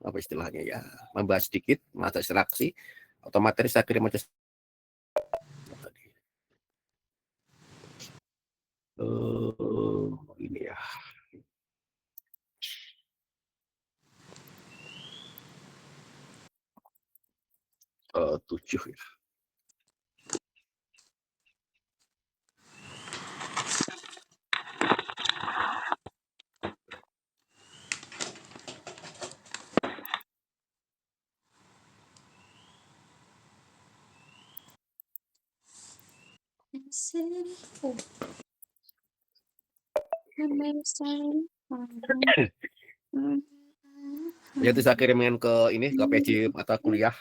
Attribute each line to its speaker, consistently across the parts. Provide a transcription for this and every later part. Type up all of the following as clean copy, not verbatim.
Speaker 1: apa istilahnya ya, membahas sedikit mata ekstraksi atau materi saya kirim aja. Ini ya. 7 ya. Yaitu saya kirimkan ke ini ke PJ mata kuliah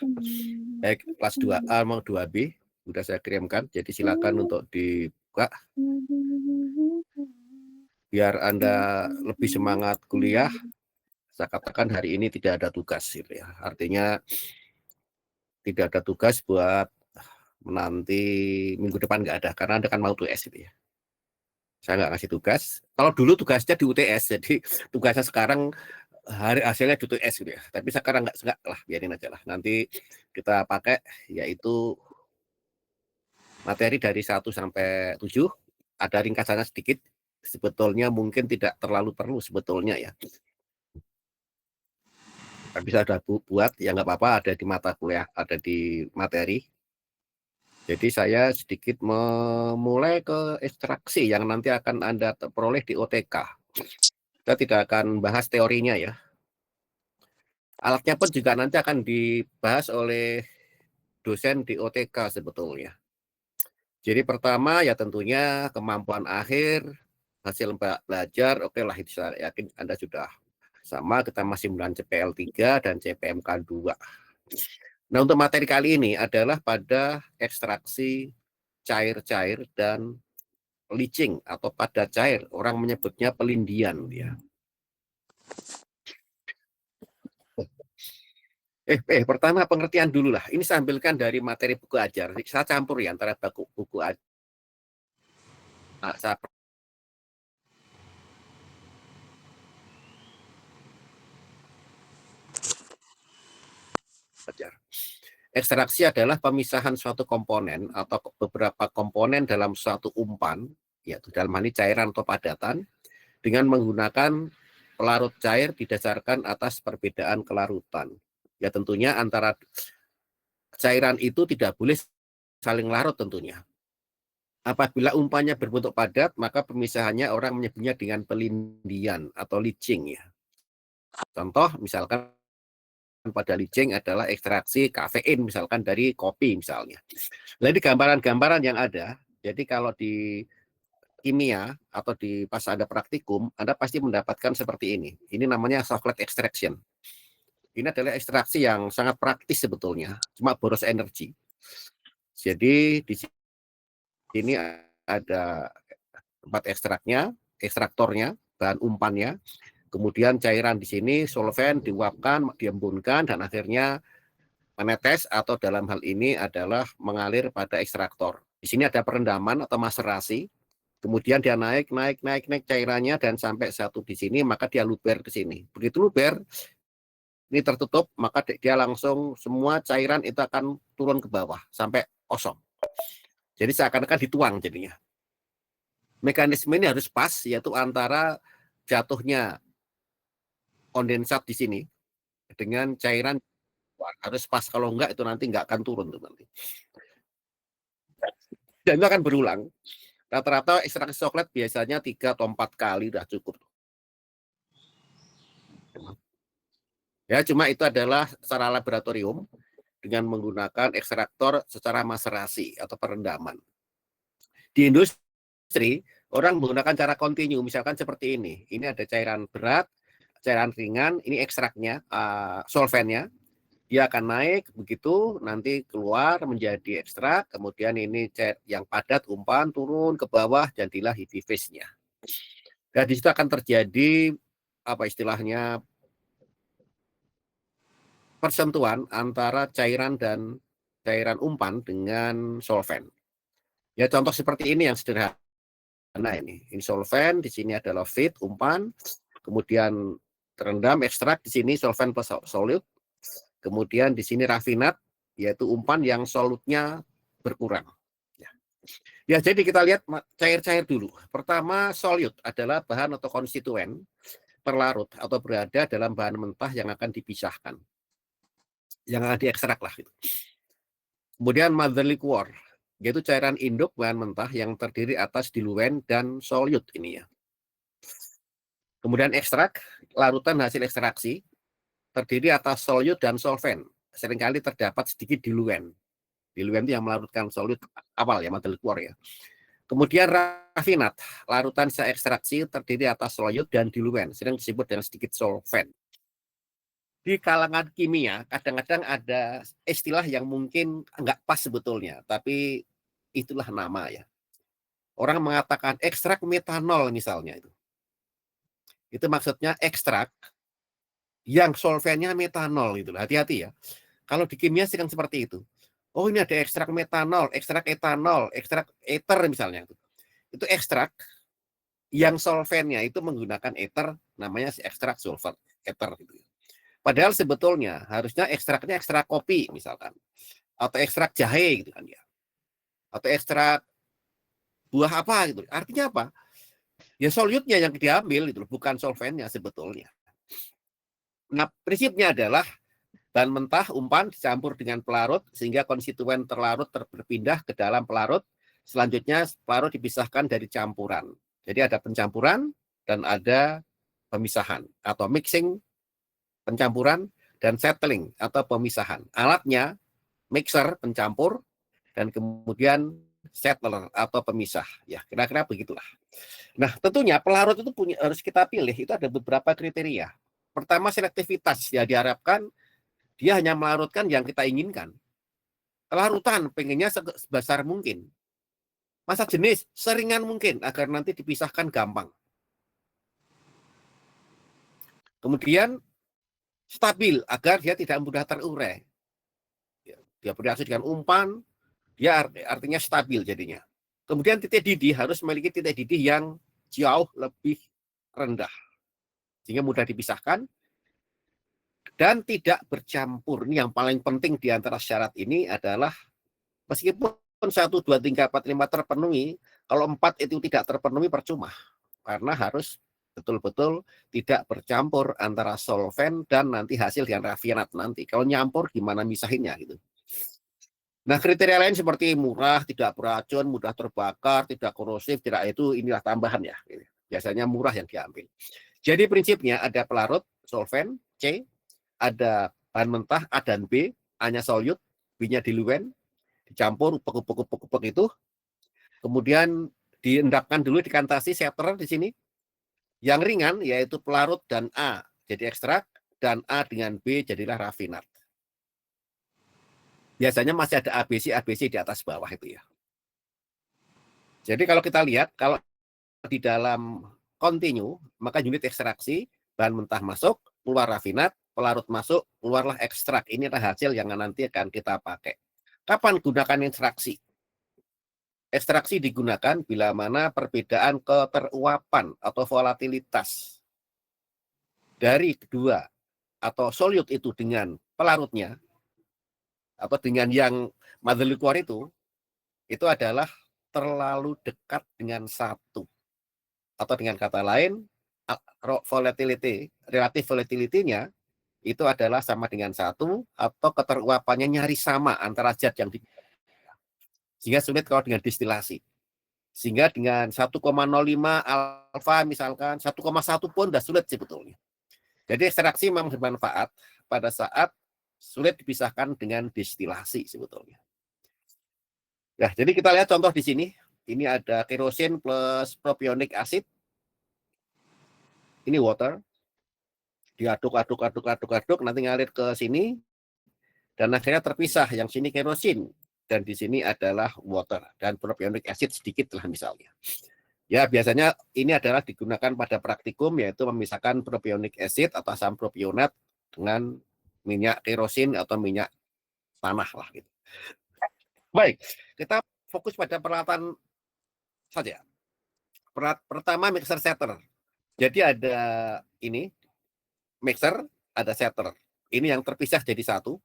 Speaker 1: baik kelas 2A mau 2B sudah saya kirimkan, jadi silakan untuk dibuka biar Anda lebih semangat kuliah. Saya katakan hari ini tidak ada tugas gitu ya, artinya tidak ada tugas buat nanti minggu depan nggak ada, karena Anda kan mau UTS gitu ya. Saya nggak ngasih tugas. Kalau dulu tugasnya di UTS, jadi tugasnya sekarang hari hasilnya di UTS gitu ya. Tapi sekarang nggak lah, biarin aja lah. Nanti kita pakai yaitu materi dari 1 sampai 7, ada ringkasannya sedikit. Sebetulnya mungkin tidak terlalu perlu sebetulnya ya. Tapi saya sudah buat, ya nggak apa-apa, ada di mata kuliah, ada di materi. Jadi saya sedikit memulai ke ekstraksi yang nanti akan Anda peroleh di OTK. Kita tidak akan bahas teorinya ya. Alatnya pun juga nanti akan dibahas oleh dosen di OTK sebetulnya. Jadi pertama ya tentunya kemampuan akhir, hasil belajar, oke lah itu saya yakin Anda sudah sama, kita masih menggunakan CPL 3 dan CPMK 2. Nah untuk materi kali ini adalah pada ekstraksi cair-cair dan leaching atau padat cair, orang menyebutnya pelindian ya. Pertama pengertian dulu lah. Ini saya ambilkan dari materi buku ajar. Saya campur ya antara buku ajar. Nah, saya ajar. Ekstraksi adalah pemisahan suatu komponen atau beberapa komponen dalam suatu umpan, yaitu dalam hal ini cairan atau padatan, dengan menggunakan pelarut cair didasarkan atas perbedaan kelarutan. Ya tentunya antara cairan itu tidak boleh saling larut tentunya. Apabila umpannya berbentuk padat, maka pemisahannya orang menyebutnya dengan pelindian atau leaching ya. Contoh misalkan pada leaching adalah ekstraksi kafein misalkan dari kopi misalnya. Jadi gambaran-gambaran yang ada, jadi kalau di kimia atau di pas ada praktikum, Anda pasti mendapatkan seperti ini. Ini namanya chocolate extraction. Ini adalah ekstraksi yang sangat praktis sebetulnya, cuma boros energi. Jadi di sini ada tempat ekstraknya, ekstraktornya, bahan umpannya, kemudian cairan di sini solvent diuapkan, diembunkan, dan akhirnya menetes atau dalam hal ini adalah mengalir pada ekstraktor. Di sini ada perendaman atau maserasi, kemudian dia naik cairannya dan sampai satu di sini, maka dia luber ke sini. Begitu luber, ini tertutup, maka dia langsung semua cairan itu akan turun ke bawah sampai kosong. Jadi seakan-akan dituang jadinya. Mekanisme ini harus pas, yaitu antara jatuhnya kondensat di sini dengan cairan harus pas, kalau enggak itu nanti enggak akan turun tuh nanti. Dan itu akan berulang. Rata-rata ekstraksi coklat biasanya 3 atau 4 kali udah cukup. Ya, cuma itu adalah secara laboratorium dengan menggunakan ekstraktor secara maserasi atau perendaman. Di industri, orang menggunakan cara kontinu, misalkan seperti ini. Ini ada cairan berat, cairan ringan, ini ekstraknya, solvennya. Dia akan naik, begitu nanti keluar menjadi ekstrak, kemudian ini yang padat umpan turun ke bawah, jadilah heavy phase-nya. Dan di situ akan terjadi apa istilahnya persentuhan antara cairan dan cairan umpan dengan solvent. Ya contoh seperti ini yang sederhana ini. Ini solvent, di sini adalah feed umpan, kemudian terendam, ekstrak di sini solvent plus solute. Kemudian di sini rafinat, yaitu umpan yang solutnya berkurang. Ya, jadi kita lihat cair-cair dulu. Pertama, solute adalah bahan atau konstituen terlarut atau berada dalam bahan mentah yang akan dipisahkan, yang akan diekstrak lah. Gitu. Kemudian mother liquor, yaitu cairan induk bahan mentah yang terdiri atas diluen dan solute ini ya. Kemudian ekstrak, larutan hasil ekstraksi, terdiri atas solute dan solvent. Seringkali terdapat sedikit diluen. Diluen itu yang melarutkan solute awal ya, mother liquor ya. Kemudian rafinat, larutan sisa ekstraksi terdiri atas solute dan diluen, sering disebut dengan sedikit solvent. Di kalangan kimia, kadang-kadang ada istilah yang mungkin nggak pas sebetulnya, tapi itulah nama ya. Orang mengatakan ekstrak metanol misalnya itu. Itu maksudnya ekstrak yang solvennya metanol itu. Hati-hati ya. Kalau di kimia sering seperti itu. Oh ini ada ekstrak metanol, ekstrak etanol, ekstrak ether misalnya. Itu ekstrak yang solvennya itu menggunakan ether, namanya si ekstrak sulfur ether gitu. Padahal sebetulnya harusnya ekstraknya ekstrak kopi misalkan, atau ekstrak jahe gitu kan ya, atau ekstrak buah apa gitu. Artinya apa? Ya solutnya yang diambil gitu, bukan solvennya sebetulnya. Nah prinsipnya adalah bahan mentah umpan dicampur dengan pelarut sehingga konstituen terlarut berpindah ke dalam pelarut. Selanjutnya pelarut dipisahkan dari campuran. Jadi ada pencampuran dan ada pemisahan atau mixing, pencampuran, dan settling atau pemisahan. Alatnya mixer pencampur dan kemudian settler atau pemisah. Ya, kira-kira begitulah. Nah, tentunya pelarut itu harus kita pilih itu ada beberapa kriteria. Pertama selektivitas, ya diharapkan dia hanya melarutkan yang kita inginkan. Larutan pengennya sebesar mungkin. Masa jenis seringan mungkin agar nanti dipisahkan gampang. Kemudian stabil agar dia tidak mudah terurai. Dia bereaksi dengan umpan, dia artinya stabil jadinya. Kemudian titik didih harus memiliki titik didih yang jauh lebih rendah. Sehingga mudah dipisahkan dan tidak bercampur. Ini yang paling penting di antara syarat ini adalah meskipun 1, 2, 3, 4, 5 terpenuhi, kalau 4 itu tidak terpenuhi percuma. Karena harus betul-betul tidak bercampur antara solvent dan nanti hasil dengan rafinat nanti. Kalau nyampur gimana misahinnya gitu. Nah, kriteria lain seperti murah, tidak beracun, mudah terbakar, tidak korosif, tidak itu inilah tambahan ya. Biasanya murah yang diambil. Jadi prinsipnya ada pelarut, solvent, C, ada bahan mentah A dan B, A-nya solute, B-nya diluen, dicampur upek itu, kemudian diendapkan dulu di kantasi setter di sini. Yang ringan yaitu pelarut dan A jadi ekstrak dan A dengan B jadilah rafinat. Biasanya masih ada ABC di atas bawah itu ya. Jadi kalau kita lihat kalau di dalam kontinu maka unit ekstraksi bahan mentah masuk, keluar rafinat, pelarut masuk, keluarlah ekstrak. Ini adalah hasil yang nanti akan kita pakai. Kapan gunakan ekstraksi? Ekstraksi digunakan bila mana perbedaan keteruapan atau volatilitas dari kedua atau solute itu dengan pelarutnya atau dengan yang mother liquor itu adalah terlalu dekat dengan satu. Atau dengan kata lain, volatility, relatif volatility-nya itu adalah sama dengan satu atau keteruapannya nyaris sama antara zat yang sehingga sulit kalau dengan distilasi. Sehingga dengan 1,05 alfa misalkan 1,1 pun sudah sulit sebetulnya. Jadi ekstraksi memang bermanfaat pada saat sulit dipisahkan dengan distilasi sebetulnya. Nah, jadi kita lihat contoh di sini. Ini ada kerosin plus propionic acid. Ini water. Diaduk, nanti ngalir ke sini. Dan akhirnya terpisah. Yang sini kerosin. Dan di sini adalah water. Dan propionic acid sedikit lah misalnya. Ya, biasanya ini adalah digunakan pada praktikum, yaitu memisahkan propionic acid atau asam propionat dengan minyak kerosin atau minyak tanah lah gitu. Baik, kita fokus pada peralatan saja. Pertama mixer setter. Jadi ada ini mixer, ada setter. Ini yang terpisah jadi satu.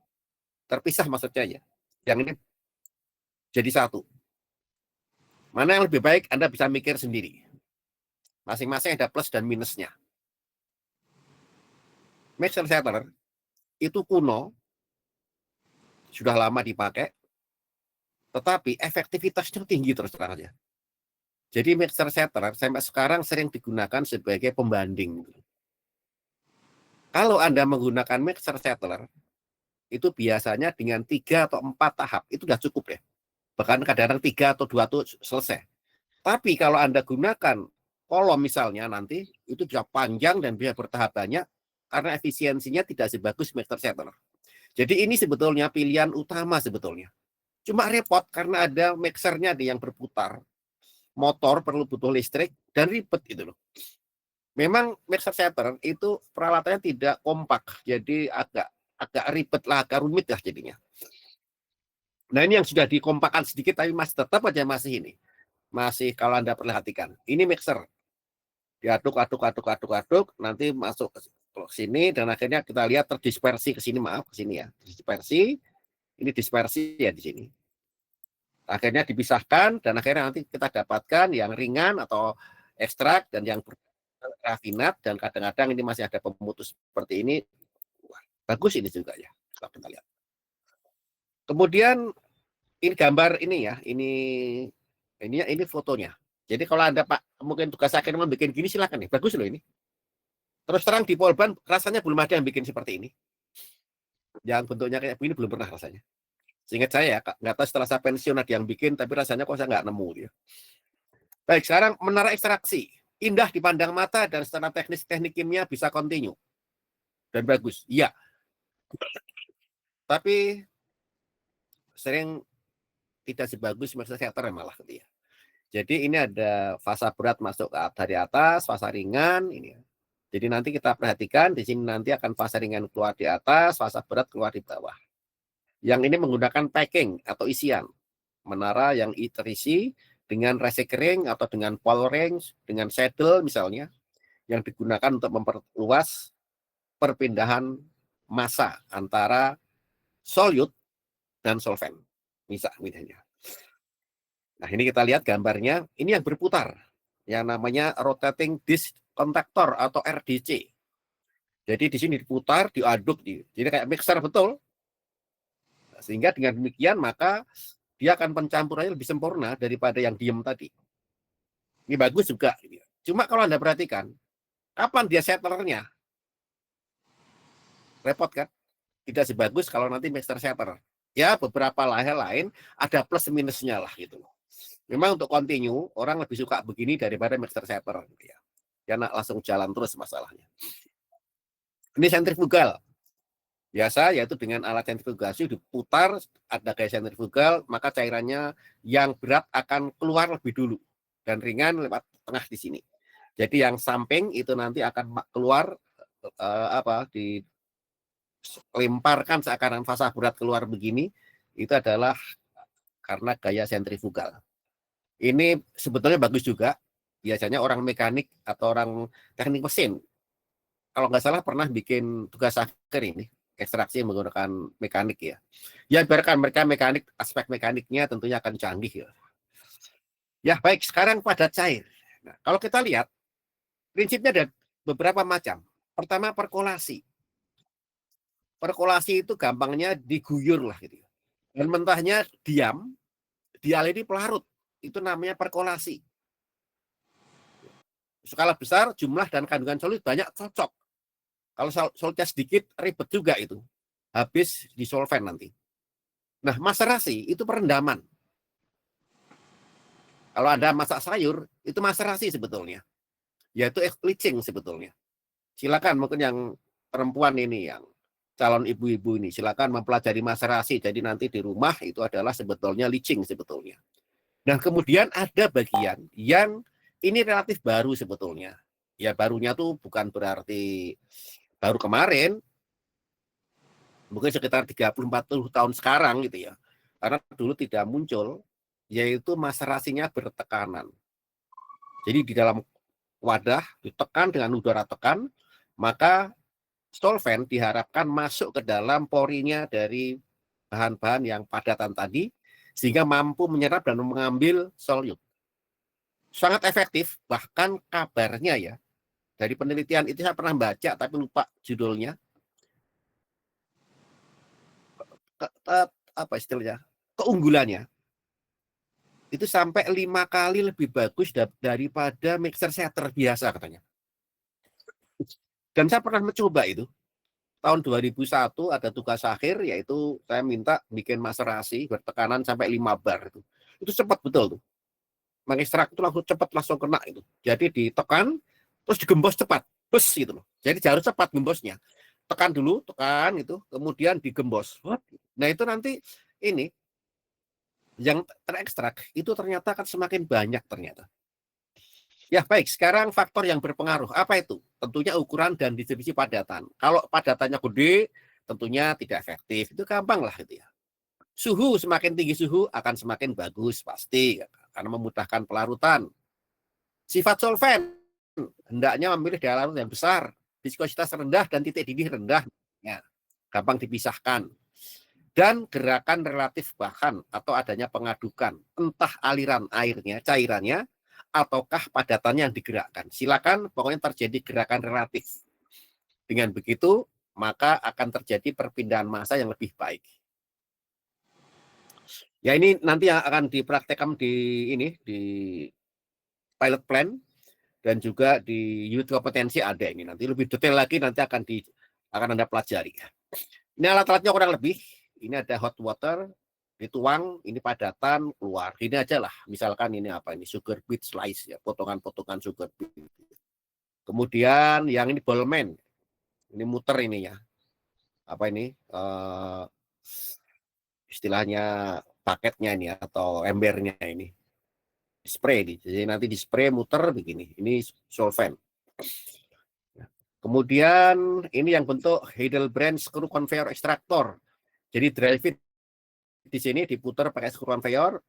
Speaker 1: Terpisah maksudnya ya. Yang ini jadi satu. Mana yang lebih baik Anda bisa mikir sendiri. Masing-masing ada plus dan minusnya. Mixer setter itu kuno, sudah lama dipakai, tetapi efektivitasnya tinggi terus terang aja. Jadi mixer setter sampai sekarang sering digunakan sebagai pembanding. Kalau Anda menggunakan mixer setter, itu biasanya dengan 3 atau 4 tahap, itu sudah cukup ya. Bahkan kadang-kadang 3 atau 2 itu selesai. Tapi kalau Anda gunakan kolom misalnya nanti, itu bisa panjang dan bisa bertahap banyak, karena efisiensinya tidak sebagus mixer setter. Jadi ini sebetulnya pilihan utama sebetulnya. Cuma repot karena ada mixernya yang berputar. Motor perlu butuh listrik dan ribet itu loh. Memang mixer setter itu peralatannya tidak kompak, jadi agak ribet lah, agak rumit lah jadinya. Nah ini yang sudah dikompakan sedikit tapi masih tetap aja masih ini. Masih kalau Anda perhatikan. Ini mixer. Diaduk, nanti masuk ke sini dan akhirnya kita lihat terdispersi ke sini, maaf ke sini ya. Dispersi, ini dispersi ya di sini. Akhirnya dipisahkan dan akhirnya nanti kita dapatkan yang ringan atau ekstrak dan yang rafinat, dan kadang-kadang ini masih ada pemutus seperti ini. Wah, bagus ini juga ya. Kita lihat. Kemudian ini gambar ini ya, ini fotonya. Jadi kalau Anda Pak mungkin tugas akhir membuat gini silakan nih, bagus loh ini. Terus terang di Polban rasanya belum ada yang bikin seperti ini. Yang bentuknya kayak begini belum pernah rasanya. Seingat saya nggak tahu setelah saya pensiun ada yang bikin, tapi rasanya kok saya nggak nemu ya. Baik, sekarang menara ekstraksi. Indah dipandang mata dan secara teknik kimia bisa kontinu. Dan bagus, iya. Tapi sering tidak sebagus mixer setter malah gitu ya. Jadi ini ada fasa berat masuk dari atas, fasa ringan ini. Jadi nanti kita perhatikan di sini nanti akan fasa ringan keluar di atas, fasa berat keluar di bawah. Yang ini menggunakan packing atau isian. Menara yang terisi dengan resek ring atau dengan ball ring, dengan saddle misalnya, yang digunakan untuk memperluas perpindahan massa antara solute dan solvent. Misalnya. Nah, ini kita lihat gambarnya, ini yang berputar, yang namanya rotating disk contactor atau RDC. Jadi di sini diputar, diaduk, jadi kayak mixer betul. Sehingga dengan demikian maka dia akan pencampurannya lebih sempurna daripada yang diem tadi. Ini bagus juga. Cuma kalau Anda perhatikan, kapan dia setternya? Repot kan? Tidak sebagus kalau nanti mixer setter. Ya beberapa hal lain ada plus minusnya lah gitu. Memang untuk continue orang lebih suka begini daripada mixer setter gitu ya. Karena langsung jalan terus masalahnya. Ini sentrifugal. Biasa yaitu dengan alat sentrifugasi diputar, ada gaya sentrifugal, maka cairannya yang berat akan keluar lebih dulu dan ringan lewat tengah di sini. Jadi yang samping itu nanti akan keluar dilemparkan seakan fasa berat keluar begini, itu adalah karena gaya sentrifugal. Ini sebetulnya bagus juga. Biasanya orang mekanik atau orang teknik mesin, kalau nggak salah pernah bikin tugas akhir ini, ekstraksi menggunakan mekanik ya. Ya biarkan mereka mekanik, aspek mekaniknya tentunya akan canggih ya. Ya baik, sekarang padat cair. Nah, kalau kita lihat, prinsipnya ada beberapa macam. Pertama perkolasi. Perkolasi itu gampangnya diguyur lah gitu. Dan mentahnya diam, dialiri pelarut. Itu namanya perkolasi. Skala besar, jumlah dan kandungan solut banyak cocok. Kalau solutnya sedikit, ribet juga itu. Habis di solvent nanti. Nah, maserasi itu perendaman. Kalau Anda masak sayur, itu maserasi sebetulnya. Yaitu bleaching sebetulnya. Silakan mungkin yang perempuan ini, yang calon ibu-ibu ini, silakan mempelajari maserasi. Jadi nanti di rumah itu adalah sebetulnya leaching sebetulnya. Nah, kemudian ada bagian yang ini relatif baru sebetulnya. Ya barunya tuh bukan berarti baru kemarin, mungkin sekitar 30-40 tahun sekarang gitu ya. Karena dulu tidak muncul, yaitu maserasinya bertekanan. Jadi di dalam wadah ditekan dengan udara tekan, maka solvent diharapkan masuk ke dalam porinya dari bahan-bahan yang padatan tadi, sehingga mampu menyerap dan mengambil solut. Sangat efektif, bahkan kabarnya ya, dari penelitian itu saya pernah baca, tapi lupa judulnya, apa istilahnya, keunggulannya, itu sampai 5 kali lebih bagus daripada mixer setter biasa katanya. Dan saya pernah mencoba itu. Tahun 2001 ada tugas akhir, yaitu saya minta bikin maserasi bertekanan sampai 5 bar. Itu cepat betul tuh. Mengekstrak itu langsung kena itu. Jadi ditekan, terus digembos cepat. Bus gitu loh. Jadi harus cepat gembosnya. Tekan dulu, tekan itu, kemudian digembos. Nah itu nanti ini, yang terekstrak itu ternyata akan semakin banyak ternyata. Ya baik, sekarang faktor yang berpengaruh. Apa itu? Tentunya ukuran dan distribusi padatan. Kalau padatannya gede, tentunya tidak efektif. Itu gampang lah gitu ya. Suhu, semakin tinggi suhu akan semakin bagus pasti, karena memudahkan pelarutan. Sifat solvent, hendaknya memilih daya larut yang besar, viskositas rendah dan titik didih rendah. Ya, gampang dipisahkan. Dan gerakan relatif bahan atau adanya pengadukan, entah aliran airnya, cairannya, ataukah padatannya yang digerakkan. Silakan, pokoknya terjadi gerakan relatif. Dengan begitu, maka akan terjadi perpindahan massa yang lebih baik. Ya ini nanti yang akan dipraktekkan di pilot plan dan juga di unit kompetensi ada ini. Nanti lebih detail lagi nanti akan Anda pelajari. Ini alat-alatnya kurang lebih. Ini ada hot water, dituang, ini padatan, keluar. Ini aja lah, misalkan ini apa ini, sugar beet slice, ya, potongan-potongan sugar beet. Kemudian yang ini ballman, ini muter ini ya, apa ini, istilahnya paketnya ini atau embernya ini, spray, jadi nanti di spray muter begini, ini solvent. Kemudian ini yang bentuk Heidelbrand screw conveyor extractor, jadi dry fit di sini diputar pakai screw conveyor,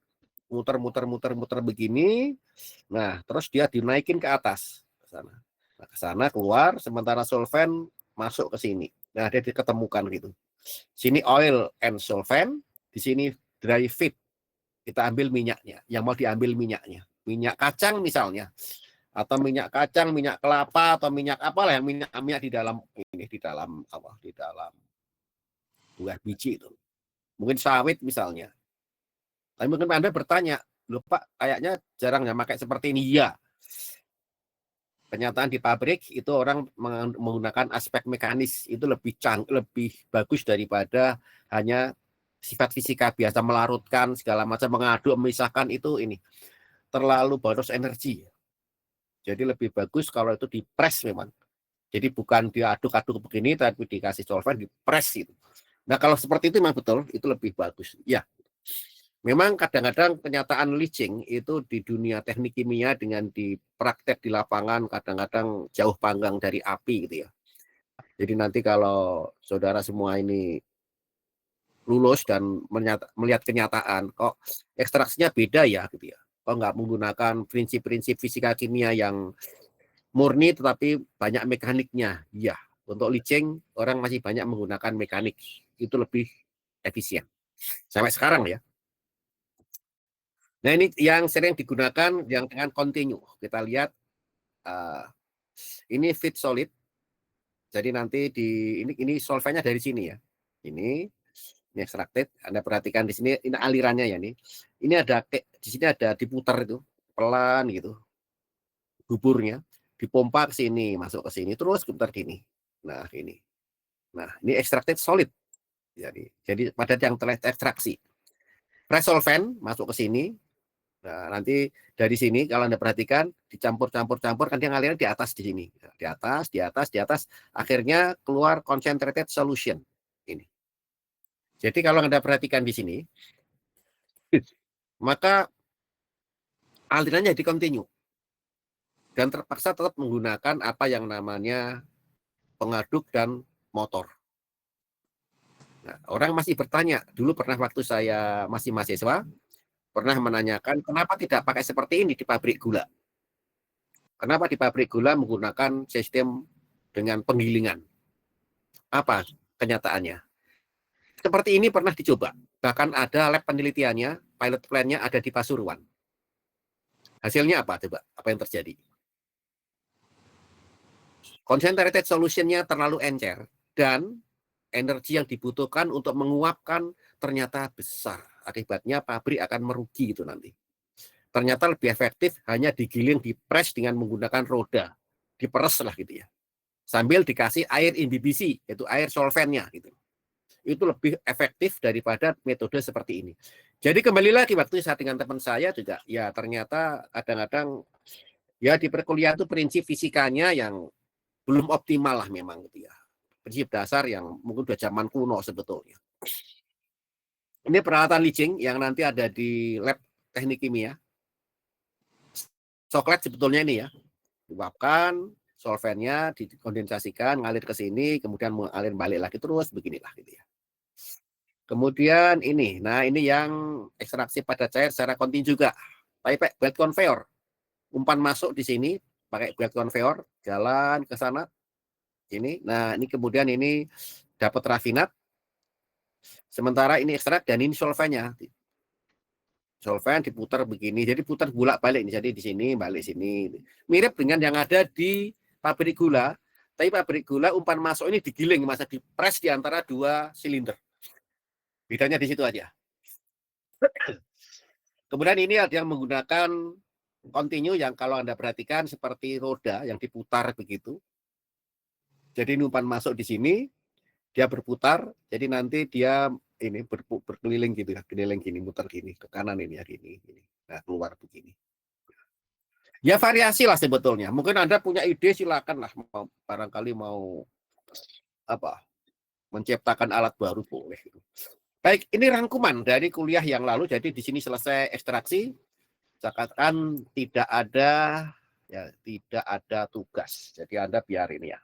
Speaker 1: muter begini. Nah, terus dia dinaikin ke atas ke sana. Nah, ke sana keluar, sementara solvent masuk ke sini. Nah, dia diketemukan gitu. Sini oil and solvent, di sini dry fit. Kita ambil minyaknya. Yang mau diambil minyaknya. Minyak kacang misalnya, atau minyak kacang, minyak kelapa, atau minyak apalah yang minyak di dalam ini, di dalam apa? Di dalam buah biji itu. Mungkin sawit misalnya. Tapi mungkin Anda bertanya, loh Pak, kayaknya jarang ya pakai seperti ini. Ya, kenyataan di pabrik itu orang menggunakan aspek mekanis itu lebih bagus daripada hanya sifat fisika biasa melarutkan segala macam, mengaduk, memisahkan itu ini terlalu boros energi. Jadi lebih bagus kalau itu dipres memang. Jadi bukan diaduk-aduk begini tapi dikasih solvent dipres itu. Nah kalau seperti itu memang betul itu lebih bagus. Ya. Memang kadang-kadang kenyataan leaching itu di dunia teknik kimia dengan di praktek di lapangan kadang-kadang jauh panggang dari api gitu ya. Jadi nanti kalau saudara semua ini lulus dan melihat kenyataan kok ekstraksinya beda ya gitu ya. Kok nggak menggunakan prinsip-prinsip fisika kimia yang murni tetapi banyak mekaniknya. Ya, untuk leaching orang masih banyak menggunakan mekanik. Itu lebih efisien. Sampai sekarang ya. Nah ini yang sering digunakan yang dengan continue. Kita lihat ini fit solid. Jadi nanti ini solventnya dari sini ya. Ini extracted. Anda perhatikan di sini ini alirannya ya nih. Ini ada di sini ada diputar itu pelan gitu. Buburnya dipompa ke sini, masuk ke sini terus putar gini. Nah, ini. Nah, ini extracted solid. Jadi pada yang telah ekstraksi. Resolvent masuk ke sini. Nah, nanti dari sini kalau Anda perhatikan dicampur-campur kan dia ngalirin di atas di sini. Di atas, akhirnya keluar concentrated solution. Ini. Jadi kalau Anda perhatikan di sini, maka alirannya di continue. Dan terpaksa tetap menggunakan apa yang namanya pengaduk dan motor. Nah, orang masih bertanya, dulu pernah waktu saya masih mahasiswa, pernah menanyakan kenapa tidak pakai seperti ini di pabrik gula. Kenapa di pabrik gula menggunakan sistem dengan penggilingan? Apa kenyataannya? Seperti ini pernah dicoba. Bahkan ada lab penelitiannya, pilot plan-nya ada di Pasuruan. Hasilnya apa coba? Apa yang terjadi? Concentrated solution-nya terlalu encer dan energi yang dibutuhkan untuk menguapkan ternyata besar. Akibatnya pabrik akan merugi itu nanti. Ternyata lebih efektif hanya digiling, dipres dengan menggunakan roda. Diperes lah gitu ya. Sambil dikasih air imbibisi, yaitu air solvennya gitu. Itu lebih efektif daripada metode seperti ini. Jadi kembali lagi waktu saya dengan teman saya juga, ya ternyata kadang-kadang ya di perkuliahan itu prinsip fisikanya yang belum optimal lah memang gitu ya. Prinsip dasar yang mungkin udah zaman kuno sebetulnya. Ini peralatan leaching yang nanti ada di lab teknik kimia. Coklat sebetulnya ini ya, diuapkan, solvennya dikondensasikan, ngalir ke sini, kemudian mengalir balik lagi terus beginilah gitu ya. Kemudian ini, nah ini yang ekstraksi pada cair secara kontinu juga. Pakai belt conveyor, umpan masuk di sini, pakai belt conveyor, jalan ke sana, ini. Nah ini kemudian ini dapat rafinat, sementara ini ekstrak dan ini solvennya. Solvent diputar begini, jadi putar bolak balik nih, jadi di sini balik sini. Mirip dengan yang ada di pabrik gula, tapi pabrik gula umpan masuk ini digiling, masa dipres di antara dua silinder. Bedanya di situ aja. Kemudian ini ada yang menggunakan continue yang kalau Anda perhatikan seperti roda yang diputar begitu. Jadi ini umpan masuk di sini, dia berputar, jadi nanti dia ini berkeliling gitu ya, keliling gini, muter gini, ke kanan ini ya gini. Nah, keluar begini. Ya variasi lah sebetulnya. Mungkin Anda punya ide silakan lah, barangkali mau apa menciptakan alat baru boleh. Baik, ini rangkuman dari kuliah yang lalu. Jadi di sini selesai ekstraksi. Saya katakan tidak ada ya tidak ada tugas. Jadi Anda biar ini ya.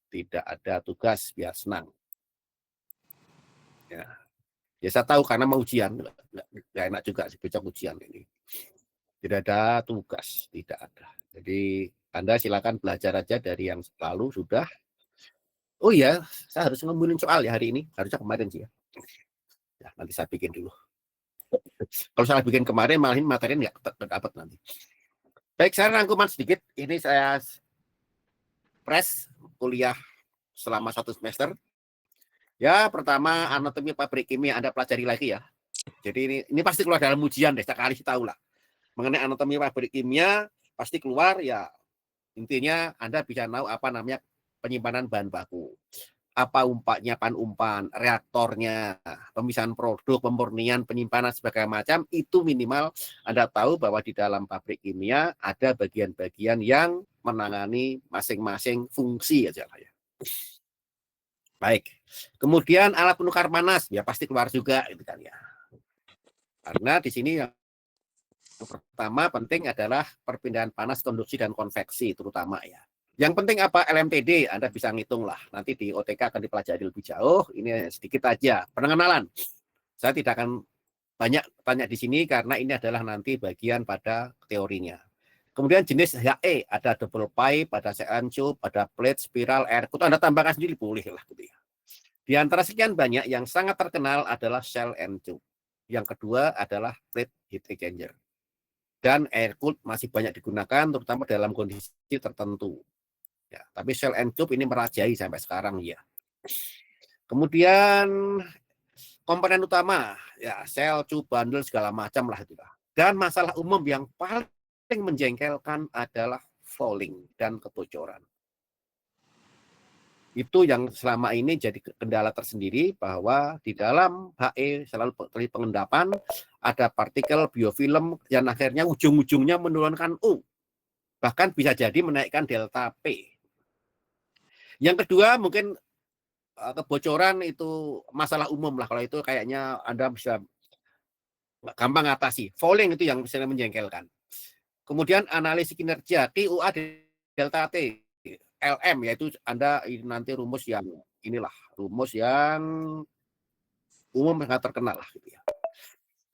Speaker 1: Tidak ada tugas, biar senang. Ya, ya saya tahu karena mau ujian, nggak enak juga sih besok ujian ini. Tidak ada tugas, tidak ada. Jadi Anda silakan belajar aja dari yang lalu sudah. Oh iya, saya harus ngumpulin soal ya hari ini. Harusnya kemarin sih ya. Ya nanti saya bikin dulu. Kalau saya bikin kemarin, malah ini materi nggak dapat nanti. Baik, saya rangkuman sedikit. Ini saya press kuliah selama 1 semester. Ya, pertama anatomi pabrik kimia Anda pelajari lagi ya. Jadi ini pasti keluar dalam ujian deh, sekali tahu lah. Mengenai anatomi pabrik kimia pasti keluar ya. Intinya Anda bisa tahu apa namanya penyimpanan bahan baku. Apa penyiapan umpan, reaktornya, pemisahan produk, pemurnian, penyimpanan sebagainya macam, itu minimal Anda tahu bahwa di dalam pabrik kimia ada bagian-bagian yang menangani masing-masing fungsi aja lah ya. Baik. Kemudian alat penukar panas ya pasti keluar juga gitu kan ya. Karena di sini yang pertama penting adalah perpindahan panas, konduksi dan konveksi terutama ya. Yang penting apa? LMTD, Anda bisa ngitung lah. Nanti di OTK akan dipelajari lebih jauh. Ini sedikit aja pengenalan. Saya tidak akan banyak tanya di sini karena ini adalah nanti bagian pada teorinya. Kemudian jenis HE, ada double pipe, ada second tube, ada plate, spiral, air cool. Anda tambahkan sendiri boleh lah gitu ya. Di antara sekian banyak yang sangat terkenal adalah shell and tube. Yang kedua adalah plate heat exchanger. Dan air cool masih banyak digunakan terutama dalam kondisi tertentu. Ya, tapi shell and tube ini merajai sampai sekarang ya. Kemudian komponen utama ya shell, tube, bundle segala macam lah itu. Dan masalah umum yang paling menjengkelkan adalah fouling dan kebocoran. Itu yang selama ini jadi kendala tersendiri bahwa di dalam HE selalu terjadi pengendapan, ada partikel biofilm yang akhirnya ujung-ujungnya menurunkan U. Bahkan bisa jadi menaikkan delta P. Yang kedua mungkin kebocoran itu masalah umum lah. Kalau itu kayaknya Anda bisa gampang atasi. Fouling itu yang bisa menjengkelkan. Kemudian analisis kinerja TUA delta T, LM yaitu Anda nanti rumus yang inilah rumus yang umum sangat terkenal lah gitu ya.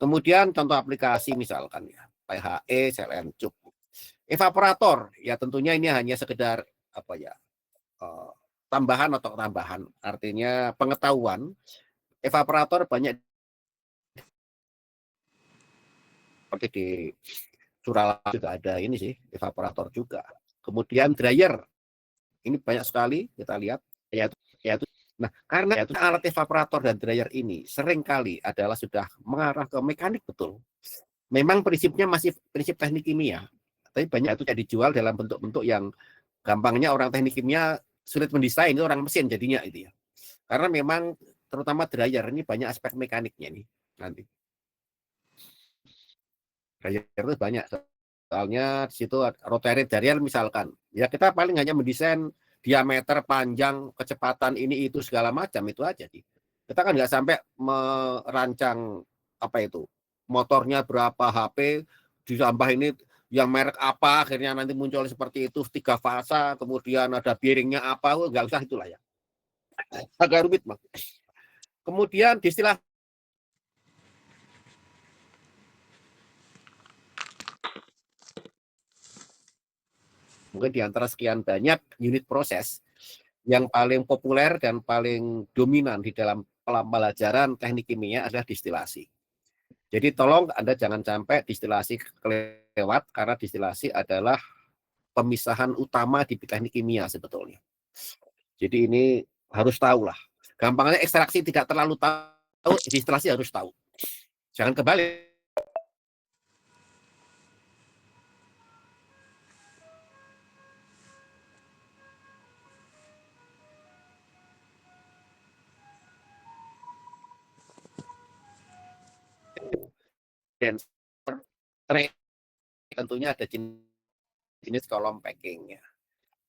Speaker 1: Kemudian contoh aplikasi misalkan ya PHE, CLN-CUP. Evaporator ya tentunya ini hanya sekedar apa ya tambahan atau tambahan, artinya pengetahuan, evaporator banyak seperti di Suralaya juga ada ini sih, evaporator juga. Kemudian dryer, ini banyak sekali kita lihat, yaitu nah karena alat evaporator dan dryer ini seringkali adalah sudah mengarah ke mekanik betul. Memang prinsipnya masih prinsip teknik kimia, tapi banyak itu jadi dijual dalam bentuk-bentuk yang gampangnya orang teknik kimia sulit mendesain, itu orang mesin jadinya itu ya. Karena memang terutama dryer ini banyak aspek mekaniknya nih nanti. Dryer itu banyak. Soalnya di situ rotary dryer misalkan. Ya kita paling hanya mendesain diameter, panjang, kecepatan ini itu segala macam itu aja sih. Kita kan nggak sampai merancang apa itu motornya berapa HP ditambah ini yang merek apa akhirnya nanti muncul seperti itu 3 fasa kemudian ada bearingnya apa nggak usah itulah ya agak rumit bang. Kemudian distilah mungkin di antara sekian banyak unit proses yang paling populer dan paling dominan di dalam pelajaran teknik kimia adalah distilasi. Jadi tolong Anda jangan sampai distilasi kelewat karena distilasi adalah pemisahan utama di teknik kimia sebetulnya. Jadi ini harus tahu lah. Gampangnya ekstraksi tidak terlalu tahu, distilasi harus tahu. Jangan kembali. Dan tentunya ada jenis kolom packing ya.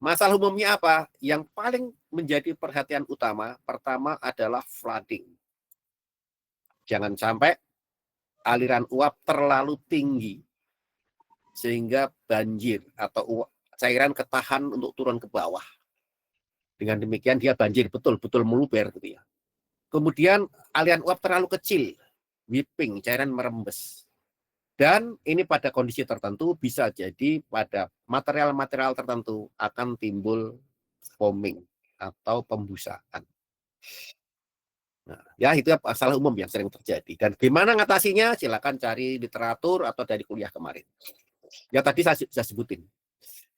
Speaker 1: Masalah umumnya apa? Yang paling menjadi perhatian utama, pertama adalah flooding. Jangan sampai aliran uap terlalu tinggi sehingga banjir atau cairan ketahan untuk turun ke bawah. Dengan demikian dia banjir betul-betul meluber gitu ya. Kemudian aliran uap terlalu kecil, whipping, cairan merembes. Dan ini pada kondisi tertentu bisa jadi pada material-material tertentu akan timbul foaming atau pembusaan. Nah, ya itu masalah umum yang sering terjadi. Dan gimana ngatasinya? Silakan cari literatur atau dari kuliah kemarin. Ya tadi saya sebutin.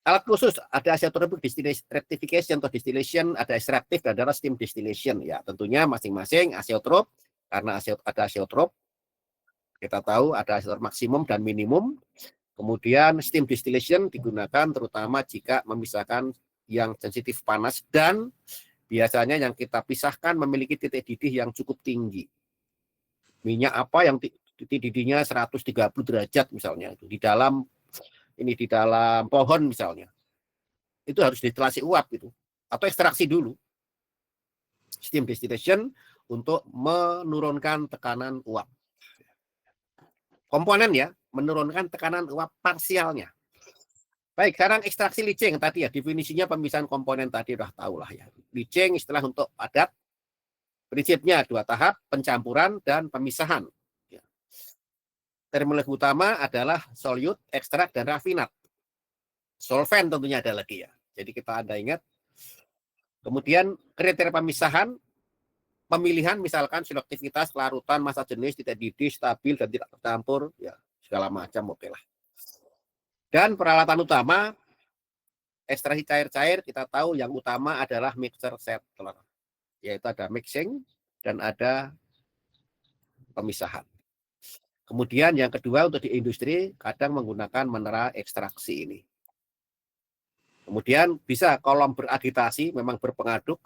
Speaker 1: Alat khusus ada azeotropic rectification atau distillation, ada extractive, ada steam distillation. Ya tentunya masing-masing azeotrop karena ada azeotrop kita tahu ada azeotrop maksimum dan minimum. Kemudian steam distillation digunakan terutama jika memisahkan yang sensitif panas dan biasanya yang kita pisahkan memiliki titik didih yang cukup tinggi. Minyak apa yang titik didihnya 130 derajat misalnya itu di dalam pohon misalnya. Itu harus distilasi uap itu atau ekstraksi dulu. Steam distillation untuk menurunkan tekanan uap. Komponen ya, menurunkan tekanan uap parsialnya. Baik, sekarang ekstraksi licing tadi ya, definisinya pemisahan komponen tadi udah tahu lah ya. Licing istilah untuk padat, prinsipnya 2 tahap, pencampuran dan pemisahan. Ya. Terminologi utama adalah solute, ekstrak, dan rafinat. Solvent tentunya ada lagi ya. Jadi kita ada ingat. Kemudian kriteria pemisahan, pemilihan misalkan selektivitas, kelarutan, massa jenis, tidak didih, stabil, dan tidak tercampur, ya segala macam oke lah. Dan peralatan utama, ekstraksi cair-cair, kita tahu yang utama adalah mixer settler. Yaitu ada mixing dan ada pemisahan. Kemudian yang kedua untuk di industri, kadang menggunakan mineral ekstraksi ini. Kemudian bisa kolom beragitasi, memang berpengaduk,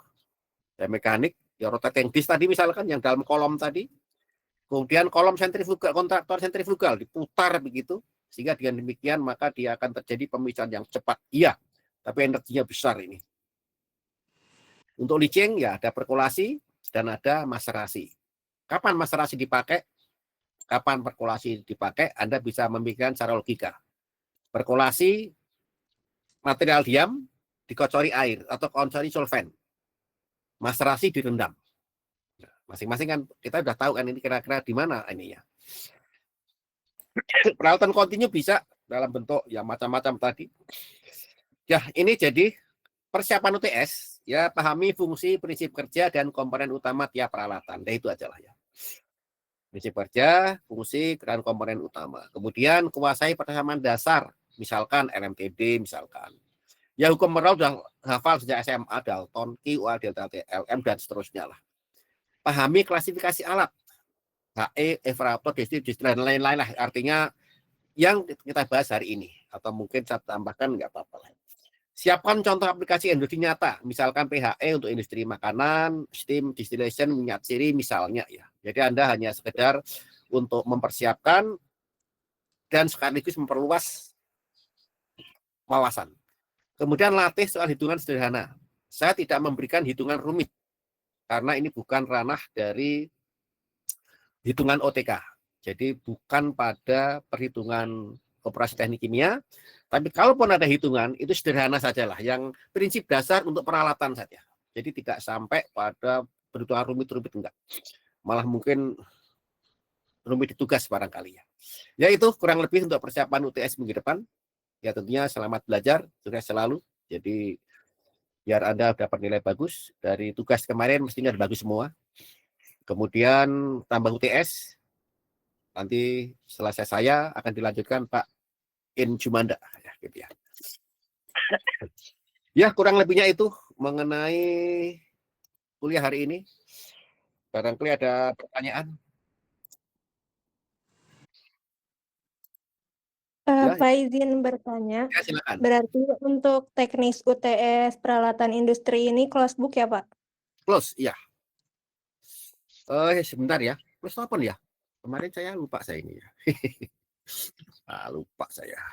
Speaker 1: dan mekanik, ya rotating disk tadi misalkan yang dalam kolom tadi. Kemudian kolom sentrifugal, kontraktor sentrifugal diputar begitu, sehingga dengan demikian maka dia akan terjadi pemisahan yang cepat. Iya, tapi energinya besar ini. Untuk leaching ya ada perkolasi dan ada maserasi. Kapan maserasi dipakai? Kapan perkolasi dipakai? Anda bisa memikirkan secara logika. Perkolasi material diam dikocori air atau kocori solvent. Maserasi direndam. Masing-masing kan kita sudah tahu kan ini kira-kira di mana ininya. Peralatan kontinu bisa dalam bentuk yang macam-macam tadi. Ya, ini jadi persiapan UTS Ya, pahami fungsi, prinsip kerja, dan komponen utama tiap peralatan. Nah, itu aja lah ya. Prinsip kerja, fungsi, dan komponen utama. Kemudian kuasai pemahaman dasar, misalkan LMTD, misalkan. Ya, hukum moral sudah hafal sejak SMA, Dalton, Q, A, delta T, LM, dan seterusnya lah. Pahami klasifikasi alat, HE, evaporator, dan lain-lain lah. Artinya yang kita bahas hari ini. Atau mungkin saya tambahkan, nggak apa-apa lah. Siapkan contoh aplikasi industri nyata, misalkan PHE untuk industri makanan, steam distillation, minyak siri misalnya ya. Jadi Anda hanya sekedar untuk mempersiapkan dan sekaligus memperluas wawasan. Kemudian latih soal hitungan sederhana. Saya tidak memberikan hitungan rumit karena ini bukan ranah dari hitungan OTK. Jadi bukan pada perhitungan operasi teknik kimia, tapi kalaupun ada hitungan, itu sederhana sajalah, yang prinsip dasar untuk peralatan saja. Jadi tidak sampai pada perhitungan rumit-rumit, enggak. Malah mungkin rumit di tugas barangkali ya. Ya itu kurang lebih untuk persiapan UTS minggu depan. Ya tentunya selamat belajar, sukses selalu. Jadi biar Anda dapat nilai bagus. Dari tugas kemarin mestinya bagus semua. Kemudian tambah UTS, nanti selesai saya akan dilanjutkan Pak Jumanda. Ya, gitu ya. Ya, kurang lebihnya itu mengenai kuliah hari ini. Barangkali ada pertanyaan.
Speaker 2: Pak izin bertanya.
Speaker 1: Ya, silakan.
Speaker 2: Berarti untuk teknis UTS peralatan industri ini close book ya, Pak?
Speaker 1: Close, iya. Sebentar ya. Close open ya. Kemarin saya lupa saya ini ya. Lupa saya.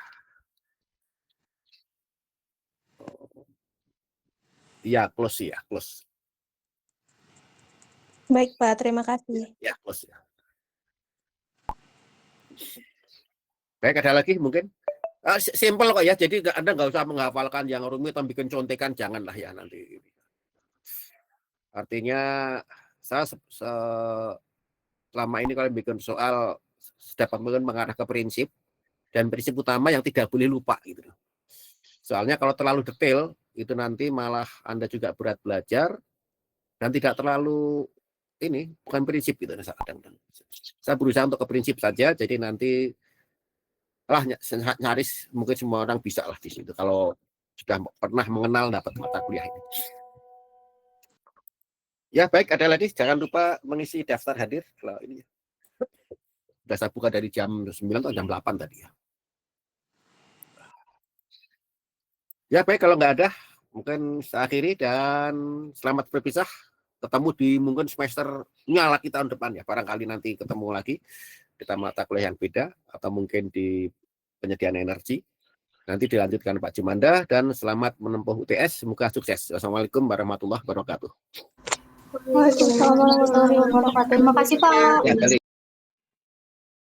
Speaker 1: Iya, close ya, close.
Speaker 2: Baik, Pak. Terima kasih.
Speaker 1: Ya, close ya. Baik, ada lagi mungkin? Simple kok ya, jadi Anda nggak usah menghafalkan yang rumit atau bikin contekan, janganlah ya nanti. Artinya, saya selama ini kalau bikin soal, dapat mungkin mengarah ke prinsip, dan prinsip utama yang tidak boleh lupa gitu. Soalnya kalau terlalu detail, itu nanti malah Anda juga berat belajar, dan tidak terlalu ini, bukan prinsip gitu. Saya berusaha untuk ke prinsip saja, jadi nanti nyaris mungkin semua orang bisa lah di situ kalau sudah pernah mengenal dapat mata kuliah ini. Ya baik, ada lagi, jangan lupa mengisi daftar hadir. Kalau ini sudah saya buka dari jam 9 atau jam 8 tadi ya. Ya baik, kalau nggak ada mungkin saya akhiri dan selamat berpisah. Ketemu di mungkin semesternya lagi tahun depan ya, barangkali nanti ketemu lagi kita mata kuliah yang beda atau mungkin di penyediaan energi. Nanti dilanjutkan Pak Jumanda, dan selamat menempuh UTS, semoga sukses. Wassalamualaikum warahmatullahi wabarakatuh.
Speaker 3: Waalaikumsalam warahmatullahi wabarakatuh. Terima kasih Pak.
Speaker 1: Ya,